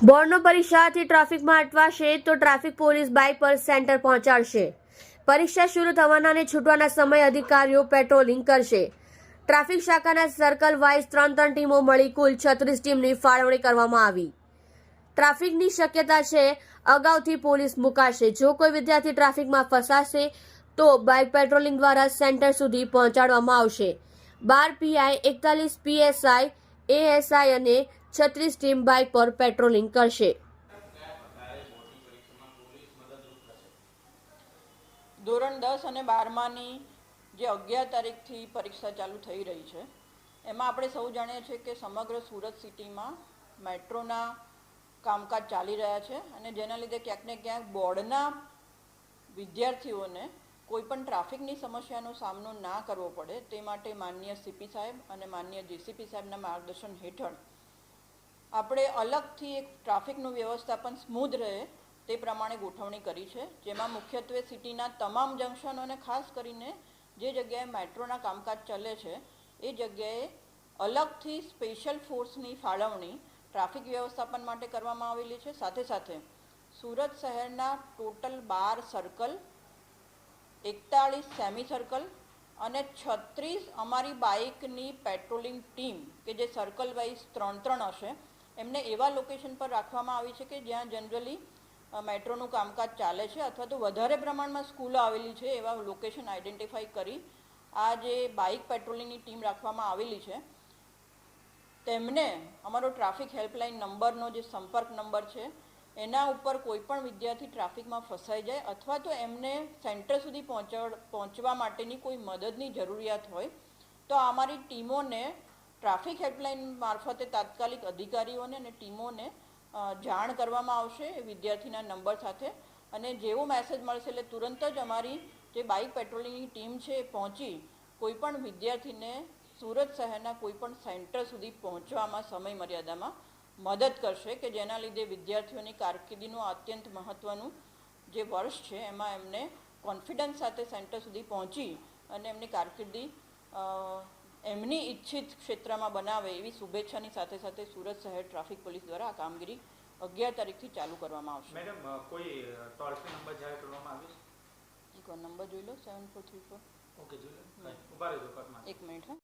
બોર્ડનો પરીક્ષાર્થી ટ્રાફિકમાં અટવાશે તો traffic police bike પર સેન્ટર પહોંચાડશે. પરીક્ષા શરૂ થવાના અને છૂટવાના સમયે અધિકારીઓ પેટ્રોલિંગ કરશે. ટ્રાફિક શાખાના સર્કલ વાઇઝ 3 ટીમો મળી કુલ 36 ટીમની ફાળવણી કરવામાં આવી. ટ્રાફિકની શક્યતા છે, અગાઉથી પોલીસ મુકાશે. જો કોઈ વિદ્યાર્થી ટ્રાફિકમાં ફસાશે તો બાઇક પેટ્રોલિંગ દ્વારા સેન્ટર સુધી પહોંચાડવામાં આવશે. 12 પીઆઈ, 41 પીએસઆઈ, એએસઆઈ અને 36 ટીમ બાઇક પર પેટ્રોલિંગ કરશે. ધોરણ 10 અને 12માની જે 11 તારીખથી પરીક્ષા ચાલુ થઈ રહી છે, એમાં આપણે સૌ જાણીએ છીએ કે સમગ્ર સુરત સિટીમાં મેટ્રોના કામકાજ ચાલી રહ્યા છે અને જેના લીધે ક્યાંક ને ક્યાંક બોર્ડના વિદ્યાર્થીઓને કોઈ પણ ટ્રાફિકની સમસ્યાનો સામનો ના કરવો પડે તે માટે માનનીય સીપી સાહેબ અને માનનીય જીસીપી સાહેબના માર્ગદર્શન હેઠળ આપણે અલગથી એક ટ્રાફિકનું વ્યવસ્થાપન સ્મૂધ રહે તે પ્રમાણે ગોઠવણી કરી છે, જેમાં મુખ્યત્વે સિટીના તમામ જંકશનો અને ખાસ કરીને જે જગ્યાએ મેટ્રોના કામકાજ ચાલે છે એ જગ્યાએ અલગથી સ્પેશિયલ ફોર્સની ફાળવણી ટ્રાફિક વ્યવસ્થાપન માટે કરવામાં આવેલી છે. સાથે સાથે સુરત શહેરના ટોટલ 12 સર્કલ, 41 સેમી સર્કલ અને 36 અમારી બાઇકની પેટ્રોલિંગ ટીમ કે જે સર્કલ વાઇઝ 3 હશે, એમને એવા લોકેશન પર રાખવામાં આવી છે કે જ્યાં જનરલી મેટ્રોનું કામકાજ ચાલે છે અથવા તો વધારે પ્રમાણમાં સ્કૂલો આવેલી છે. એવા લોકેશન આઈડેન્ટિફાઈ કરી આ જે બાઇક પેટ્રોલિંગની ટીમ રાખવામાં આવેલી છે તેમને અમારો ટ્રાફિક હેલ્પલાઇન નંબરનો જે સંપર્ક નંબર છે એના ઉપર કોઈ પણ વિદ્યાર્થી ટ્રાફિકમાં ફસાઈ જાય અથવા તો એમને સેન્ટર સુધી પહોંચવા માટેની કોઈ મદદની જરૂરિયાત હોય તો અમારી ટીમોને ટ્રાફિક હેલ્પલાઇન મારફતે તાત્કાલિક અધિકારીઓને અને ટીમોને જાણ કરવામાં આવશે વિદ્યાર્થીના નંબર સાથે, અને જેવો મેસેજ મળશે એટલે તુરંત જ અમારી જે બાઇક પેટ્રોલિંગની ટીમ છે એ પહોંચી કોઈપણ વિદ્યાર્થીને સુરત શહેરના કોઈપણ સેન્ટર સુધી પહોંચવામાં સમય મર્યાદામાં મદદ કરશે કે જેના લીધે વિદ્યાર્થીઓની કારકિર્દીનું અત્યંત મહત્ત્વનું જે વર્ષ છે એમાં એમને કોન્ફિડન્સ સાથે સેન્ટર સુધી પહોંચી અને એમની કારકિર્દી એમની ઈચ્છિત ક્ષેત્રમાં બનાવે એવી શુભેચ્છાની સાથે સાથે સુરત શહેર ટ્રાફિક પોલીસ દ્વારા આ કામગીરી 11 તારીખથી ચાલુ કરવામાં આવશે. મેડમ, કોઈ ટોલ ફ્રી નંબર જાહેર કરવામાં આવ્યો છે? એક નંબર જોઈ લો, 7434. ઓકે, જોઈ લો. ઉભા રહેજો, એક મિનિટ. હા.